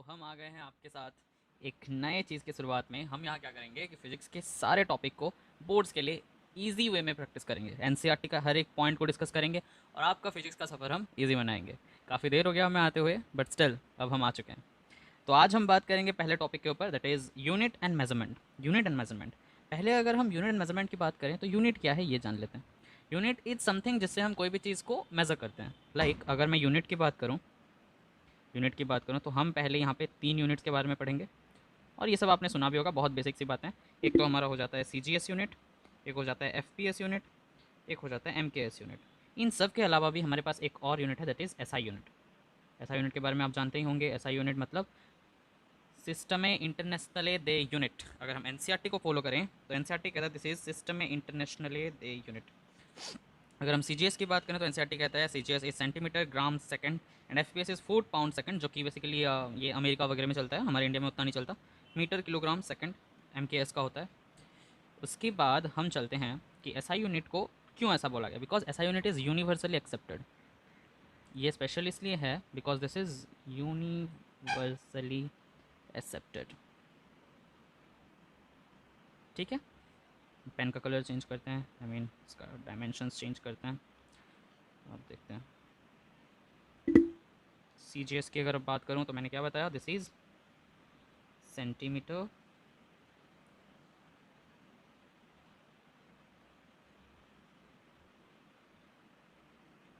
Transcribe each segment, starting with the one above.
हम आ गए हैं आपके साथ एक नए चीज़ की शुरुआत में। हम यहाँ क्या करेंगे कि फिजिक्स के सारे टॉपिक को बोर्ड्स के लिए इजी वे में प्रैक्टिस करेंगे। एनसीईआरटी का हर एक पॉइंट को डिस्कस करेंगे और आपका फिजिक्स का सफ़र हम इजी बनाएंगे। काफ़ी देर हो गया हमें आते हुए, बट स्टिल अब हम आ चुके हैं। तो आज हम बात करेंगे पहले टॉपिक के ऊपर, that is unit and measurement. Unit and measurement. पहले अगर हम यूनिट एंड मेजरमेंट की बात करें तो यूनिट क्या है ये जान लेते हैं। यूनिट इज समथिंग जिससे हम कोई भी चीज़ को मेज़र करते हैं। लाइक अगर मैं यूनिट की बात करूँ तो हम पहले यहाँ पे 3 यूनिट्स के बारे में पढ़ेंगे और ये सब आपने सुना भी होगा, बहुत बेसिक सी बातें। एक तो हमारा हो जाता है CGS यूनिट, एक हो जाता है FPS यूनिट, एक हो जाता है MKS यूनिट। इन सब के अलावा भी हमारे पास एक और यूनिट है, that is SI unit. SI unit के बारे में आप जानते ही होंगे। SI यूनिट मतलब सिस्टम इंटरनेशनले दे यूनिट। अगर हम NCERT को फॉलो करें तो NCERT कहता है दिस इज सिस्टम इंटरनेशनले दे यूनिट। अगर हम CGS की बात करें तो NCERT कहता है CGS is centimetre gram second and FPS is foot pound second, जो कि बेसिकली ये अमेरिका वगैरह में चलता है, हमारे इंडिया में उतना नहीं चलता। मीटर किलोग्राम सेकंड MKS का होता है। उसके बाद हम चलते हैं कि SI यूनिट को क्यों ऐसा बोला गया, because SI unit is universally accepted. ये स्पेशल इसलिए है because this is universally accepted. ठीक है। पेन का कलर चेंज करते हैं, आई मीन इसका डायमेंशंस चेंज करते हैं। अब देखते हैं CGS की अगर बात करूं तो मैंने क्या बताया, this is centimetre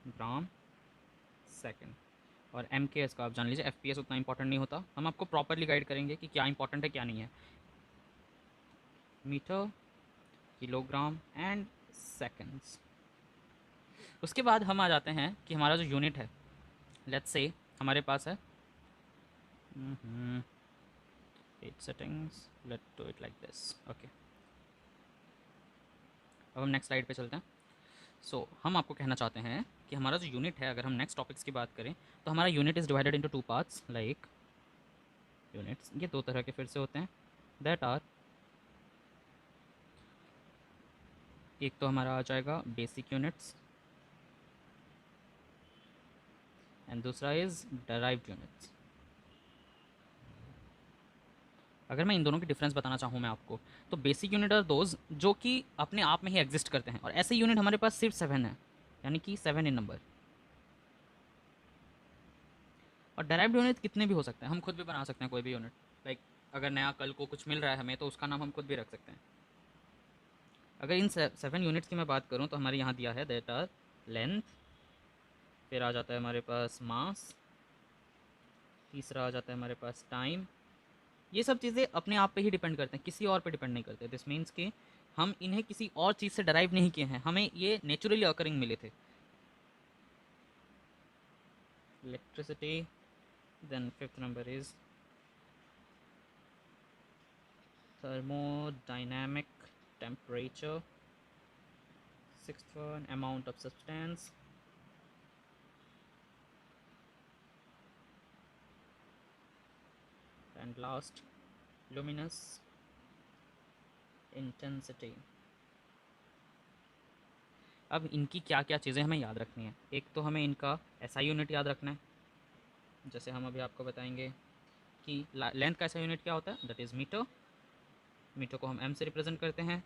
gram second. और MKS का आप जान लीजिए, FPS उतना इंपॉर्टेंट नहीं होता। हम आपको प्रॉपरली गाइड करेंगे कि क्या इंपॉर्टेंट है क्या नहीं है। Metre kilogram and seconds. उसके बाद हम आ जाते हैं कि हमारा जो यूनिट है, लेट्स से हमारे पास है page settings, let do it like this. Okay, अब हम नेक्स्ट स्लाइड पे चलते हैं। हम आपको कहना चाहते हैं कि हमारा जो यूनिट है, अगर हम नेक्स्ट टॉपिक्स की बात करें तो हमारा unit is divided into 2 parts. Like units ये दो तरह के फिर से होते हैं, दैट आर, एक तो हमारा आ जाएगा बेसिक यूनिट्स एंड दूसरा इज़ डराइव्ड यूनिट्स। अगर मैं इन दोनों की डिफरेंस बताना चाहूँ मैं आपको, तो बेसिक यूनिट आर दोज जो कि अपने आप में ही एग्जिस्ट करते हैं, और ऐसे यूनिट हमारे पास सिर्फ 7 है, यानी कि 7 इन नंबर। और डायरेक्ट यूनिट कितने भी हो सकते हैं, हम खुद भी बना सकते हैं कोई भी यूनिट। लाइक अगर नया कल को कुछ मिल रहा है हमें तो उसका नाम हम खुद भी रख सकते हैं। अगर इन 7 यूनिट्स की मैं बात करूँ तो हमारे यहाँ दिया है दैट आर लेंथ, फिर आ जाता है हमारे पास मास, तीसरा आ जाता है हमारे पास टाइम। ये सब चीज़ें अपने आप पे ही डिपेंड करते हैं, किसी और पे डिपेंड नहीं करते। दिस मीन्स कि हम इन्हें किसी और चीज़ से डराइव नहीं किए हैं, हमें ये नेचुरली अकरिंग मिले थे। Electricity, then fifth number is thermodynamic temperature, sixth one amount of substance, and last luminous intensity। अब इनकी क्या क्या चीज़ें हमें याद रखनी है। एक तो हमें इनका SI यूनिट याद रखना है, जैसे हम अभी आपको बताएंगे कि लेंथ का SI यूनिट क्या होता है, दैट इज़ मीटर। मीटर को हम M से रिप्रेजेंट करते हैं,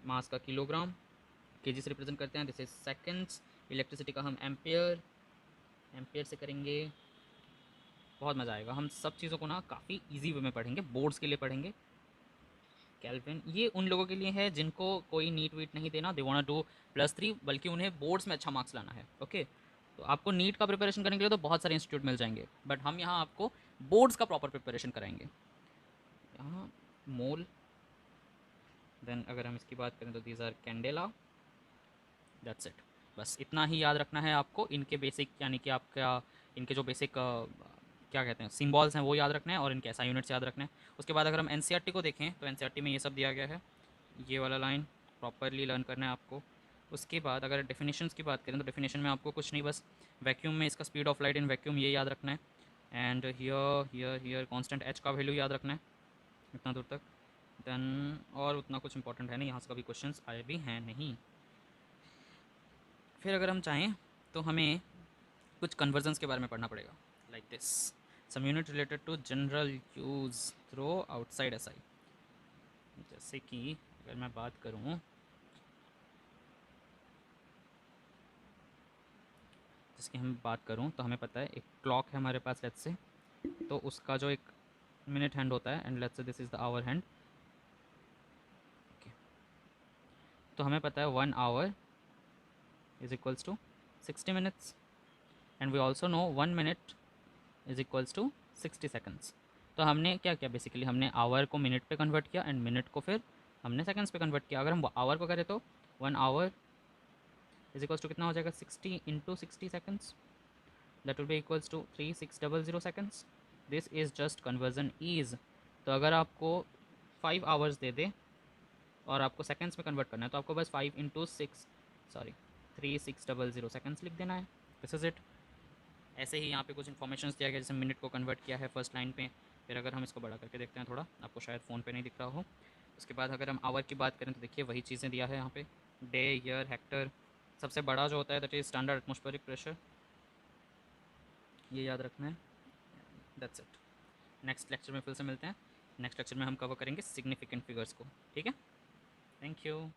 मास का किलोग्राम, केजी से रिप्रेजेंट करते हैं, दिस इज सेकेंड्स। इलेक्ट्रिसिटी का हम एम्पेयर, एम्पेयर से करेंगे। बहुत मज़ा आएगा, हम सब चीज़ों को ना काफ़ी इजी वे में पढ़ेंगे, बोर्ड्स के लिए पढ़ेंगे। कैल्विन ये उन लोगों के लिए है जिनको कोई नीट वीट नहीं देना, दे वांट टू +3, बल्कि उन्हें बोर्ड्स में अच्छा मार्क्स लाना है। ओके, तो आपको नीट का प्रिपरेशन करने के लिए तो बहुत सारे इंस्टीट्यूट मिल जाएंगे, बट हम यहाँ आपको बोर्ड्स का प्रॉपर प्रिपरेशन कराएंगे। यहाँ मोल, देन अगर हम इसकी बात करें तो these are candela, that's it. बस इतना ही याद रखना है आपको, इनके बेसिक यानी कि आपका इनके जो बेसिक क्या कहते हैं सिम्बॉल्स हैं वो याद रखना है, और इनके ऐसा यूनिट्स याद रखना है। उसके बाद अगर हम NCERT को देखें तो NCERT में ये सब दिया गया है, ये वाला लाइन प्रॉपरली लर्न करना है आपको। उसके बाद अगर डेफिनेशंस की बात करें तो डेफिनेशन में आपको कुछ नहीं, बस वैक्यूम में इसका speed of light in vacuum ये याद रखना है, and here here here constant H का वैल्यू याद रखना है, इतना दूर तक। देन और उतना कुछ इंपॉर्टेंट है नहीं, यहाँ से कभी क्वेश्चंस आए भी हैं नहीं। फिर अगर हम चाहें तो हमें कुछ कन्वर्जन्स के बारे में पढ़ना पड़ेगा, like this. Some unit related to general use through outside SI. जैसे कि अगर मैं बात करूँ, जिसकी हम बात करूँ तो हमें पता है एक क्लॉक है हमारे पास लेट्स से, तो उसका जो एक मिनट हैंड होता है and let's say this is the hour hand. Okay, तो हमें पता है 1 hour is equals to 60 minutes and we also know 1 minute is equals to 60 seconds. तो हमने क्या किया बेसिकली, हमने आवर को मिनट पे कन्वर्ट किया एंड मिनट को फिर हमने सेकंड्स पे कन्वर्ट किया। अगर हम आवर को करें तो 1 आवर इज इक्वल्स टू कितना हो जाएगा, 60 into 60 seconds, that will be equals to 3600 seconds. This is just conversion is. तो अगर आपको 5 आवर्स दे दे और आपको सेकेंड्स में कन्वर्ट करना है तो आपको बस 3600 सेकेंड्स लिख देना है। This is it. ऐसे ही यहाँ पे कुछ इन्फॉर्मेशन दिया गया, जैसे मिनट को कन्वर्ट किया है फर्स्ट लाइन पे। फिर अगर हम इसको बड़ा करके देखते हैं थोड़ा, आपको शायद फ़ोन पे नहीं दिख रहा हो। उसके बाद अगर हम आवर की बात करें तो देखिए वही चीज़ें दिया है यहाँ पे, डे, ईयर, हेक्टर। सबसे बड़ा जो होता है that is standard atmospheric pressure, ये याद रखना है। That's it. नेक्स्ट लेक्चर में फिर से मिलते हैं। नेक्स्ट लेक्चर में हम कवर करेंगे सिग्निफिकेंट फिगर्स को। ठीक है, थैंक यू।